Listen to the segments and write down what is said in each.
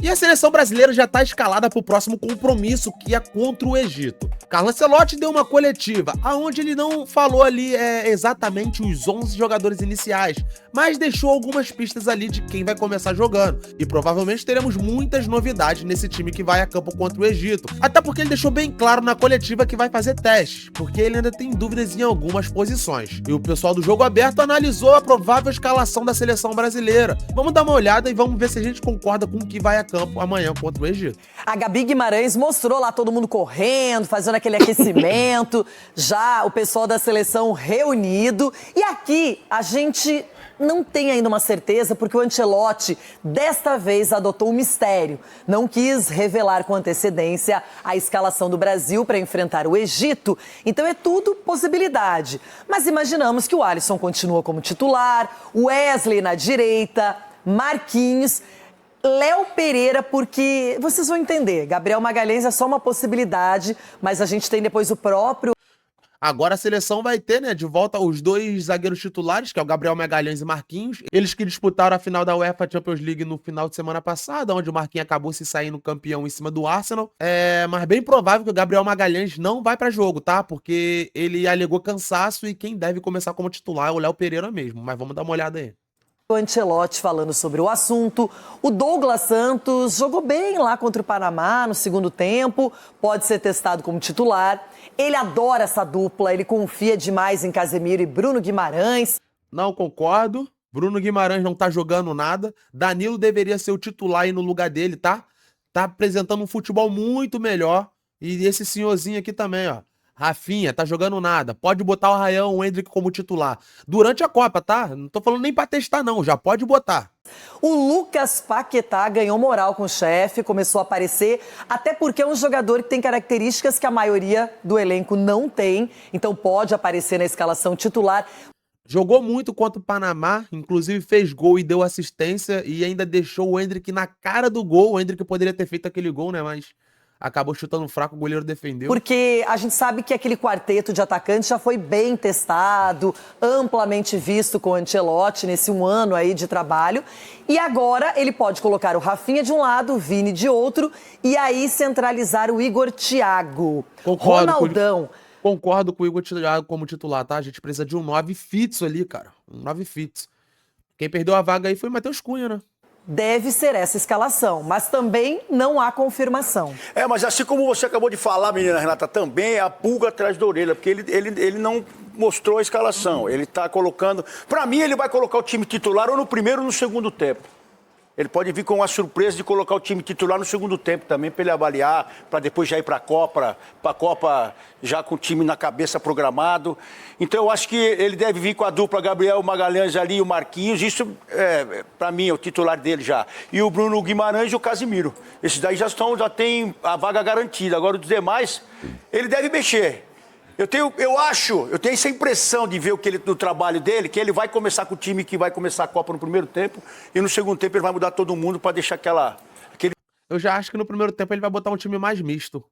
E a seleção brasileira já está escalada para o próximo compromisso, que é contra o Egito. Carlo Ancelotti deu uma coletiva, aonde ele não falou ali exatamente os 11 jogadores iniciais, mas deixou algumas pistas ali de quem vai começar jogando. E provavelmente teremos muitas novidades nesse time que vai a campo contra o Egito. Até porque ele deixou bem claro na coletiva que vai fazer testes, porque ele ainda tem dúvidas em algumas posições. E o pessoal do Jogo Aberto analisou a provável escalação da seleção brasileira. Vamos dar uma olhada e vamos ver se a gente concorda com o que vai a campo amanhã contra o Egito. A Gabi Guimarães mostrou lá todo mundo correndo, fazendo aquele aquecimento, já o pessoal da seleção reunido. E aqui a gente não tem ainda uma certeza, porque o Ancelotti desta vez adotou um mistério. Não quis revelar com antecedência a escalação do Brasil para enfrentar o Egito. Então é tudo possibilidade. Mas imaginamos que o Alisson continua como titular, o Wesley na direita, Marquinhos, Léo Pereira, porque vocês vão entender, Gabriel Magalhães é só uma possibilidade, mas a gente tem depois o próprio. Agora a seleção vai ter, né, de volta os dois zagueiros titulares, que é o Gabriel Magalhães e Marquinhos. Eles que disputaram a final da UEFA Champions League no final de semana passada, onde o Marquinhos acabou se saindo campeão em cima do Arsenal. Mas bem provável que o Gabriel Magalhães não vai pra jogo, tá? Porque ele alegou cansaço e quem deve começar como titular é o Léo Pereira mesmo. Mas vamos dar uma olhada aí. O Ancelotti falando sobre o assunto. O Douglas Santos jogou bem lá contra o Panamá no segundo tempo, pode ser testado como titular. Ele adora essa dupla, ele confia demais em Casemiro e Bruno Guimarães. Não concordo. Bruno Guimarães não tá jogando nada. Danilo deveria ser o titular aí no lugar dele, tá? Tá apresentando um futebol muito melhor. E esse senhorzinho aqui também, ó. Rafinha, tá jogando nada. Pode botar o Arraião, o Endrick como titular. Durante a Copa, tá? Não tô falando nem pra testar, não. Já pode botar. O Lucas Paquetá ganhou moral com o chefe, começou a aparecer, até porque é um jogador que tem características que a maioria do elenco não tem, então pode aparecer na escalação titular. Jogou muito contra o Panamá, inclusive fez gol e deu assistência e ainda deixou o Endrick na cara do gol. O Endrick poderia ter feito aquele gol, né? Mas acabou chutando fraco, o goleiro defendeu. Porque a gente sabe que aquele quarteto de atacantes já foi bem testado, amplamente visto com o Ancelotti nesse um ano aí de trabalho. E agora ele pode colocar o Rafinha de um lado, o Vini de outro, e aí centralizar o Igor Thiago. Ronaldão. Concordo com o Igor Thiago como titular, tá? A gente precisa de um 9 fixo ali, cara. Um 9 fixo. Quem perdeu a vaga aí foi o Matheus Cunha, né? Deve ser essa escalação, mas também não há confirmação. Mas assim como você acabou de falar, menina Renata, também é a pulga atrás da orelha, porque ele não mostrou a escalação. Ele está colocando... Para mim, ele vai colocar o time titular ou no primeiro ou no segundo tempo. Ele pode vir com uma surpresa de colocar o time titular no segundo tempo também, para ele avaliar, para depois já ir para a Copa já com o time na cabeça programado. Então eu acho que ele deve vir com a dupla Gabriel Magalhães ali e o Marquinhos, isso para mim é o titular dele já. E o Bruno Guimarães e o Casemiro. Esses daí já tem a vaga garantida. Agora os demais, ele deve mexer. Eu tenho essa impressão de ver do trabalho dele, que ele vai começar com o time que vai começar a Copa no primeiro tempo e no segundo tempo ele vai mudar todo mundo para deixar aquele... Eu já acho que no primeiro tempo ele vai botar um time mais misto.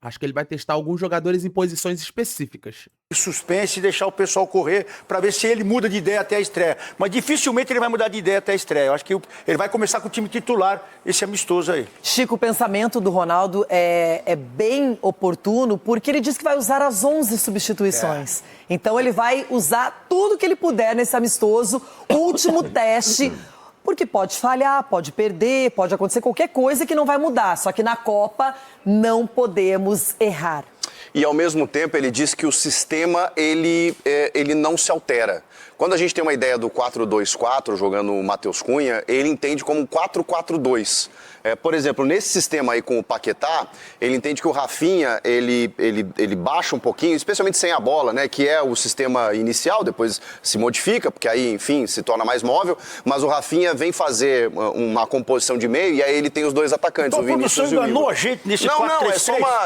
Acho que ele vai testar alguns jogadores em posições específicas. Suspense e deixar o pessoal correr para ver se ele muda de ideia até a estreia. Mas dificilmente ele vai mudar de ideia até a estreia. Eu acho que ele vai começar com o time titular, esse amistoso aí. Chico, o pensamento do Ronaldo é bem oportuno, porque ele diz que vai usar as 11 substituições. Então ele vai usar tudo que ele puder nesse amistoso, último teste. Porque pode falhar, pode perder, pode acontecer qualquer coisa que não vai mudar. Só que na Copa não podemos errar. E ao mesmo tempo ele diz que o sistema ele não se altera. Quando a gente tem uma ideia do 4-2-4 jogando o Matheus Cunha, ele entende como 4-4-2. Por exemplo, nesse sistema aí com o Paquetá, ele entende que o Rafinha, ele baixa um pouquinho, especialmente sem a bola, né? Que é o sistema inicial, depois se modifica, porque aí, enfim, se torna mais móvel. Mas o Rafinha vem fazer uma composição de meio e aí ele tem os dois atacantes, Então, o Vinícius e o Igor. Enganou a gente nesse 4-3-3? Não,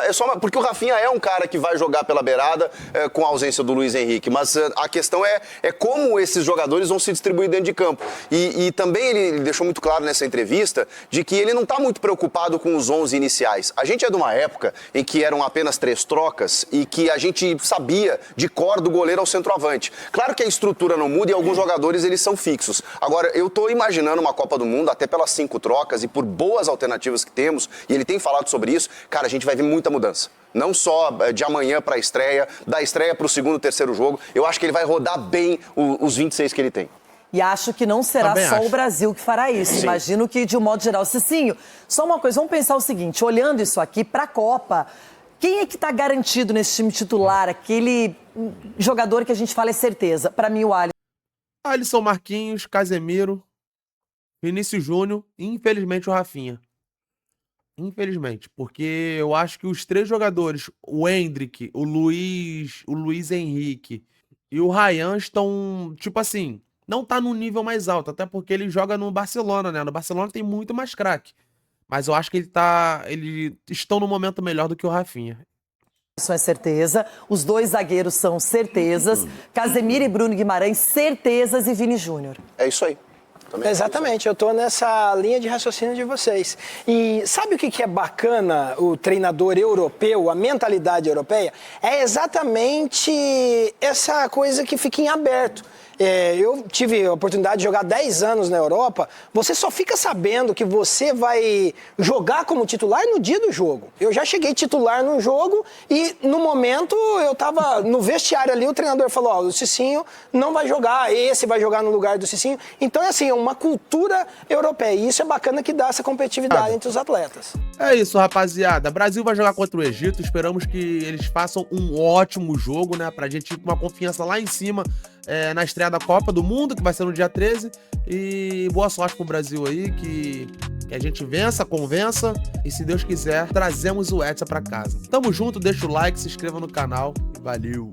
é só uma... Porque o Rafinha é um cara que vai jogar pela beirada com a ausência do Luiz Henrique, mas a questão é como esses jogadores vão se distribuir dentro de campo. E também ele deixou muito claro nessa entrevista de que ele não está muito preocupado com os 11 iniciais. A gente é de uma época em que eram apenas 3 trocas e que a gente sabia de cor do goleiro ao centroavante. Claro que a estrutura não muda e alguns jogadores eles são fixos. Agora, eu estou imaginando uma Copa do Mundo, até pelas 5 trocas e por boas alternativas que temos, e ele tem falado sobre isso, cara, a gente vai ver muita mudança. Não só de amanhã para a estreia, da estreia para o segundo, terceiro jogo. Eu acho que ele vai rodar bem os 26 que ele tem. E acho que não será Também só acho. o Brasil que fará isso. Sim. Imagino que, de um modo geral. Cicinho, só uma coisa, vamos pensar o seguinte, olhando isso aqui para a Copa, quem é que está garantido nesse time titular? Aquele jogador que a gente fala é certeza. Para mim, o Alisson, Marquinhos, Casemiro, Vinícius Júnior e, infelizmente, o Rafinha. Infelizmente, porque eu acho que os 3 jogadores, o Endrick, o Luiz Henrique e o Ryan estão, tipo assim, não tá no nível mais alto, até porque ele joga no Barcelona, né? No Barcelona tem muito mais craque. Mas eu acho que eles estão no momento melhor do que o Rafinha. Alisson é certeza, os 2 zagueiros são certezas, Casemiro e Bruno Guimarães, certezas, e Vini Júnior. É isso aí. Também Exatamente, eu tô nessa linha de raciocínio de vocês. E sabe o que é bacana, o treinador europeu, a mentalidade europeia? É exatamente essa coisa que fica em aberto. Eu tive a oportunidade de jogar 10 anos na Europa, você só fica sabendo que você vai jogar como titular no dia do jogo. Eu já cheguei titular num jogo e no momento eu tava no vestiário ali, o treinador falou, ó, o Cicinho não vai jogar, esse vai jogar no lugar do Cicinho. Então é assim, é uma cultura europeia e isso é bacana que dá essa competitividade entre os atletas. É isso, rapaziada. Brasil vai jogar contra o Egito. Esperamos que eles façam um ótimo jogo, né? Pra gente ir com uma confiança lá em cima na estreia da Copa do Mundo, que vai ser no dia 13. E boa sorte pro Brasil aí, que a gente vença, convença. E se Deus quiser, trazemos o Hexa pra casa. Tamo junto, deixa o like, se inscreva no canal. Valeu!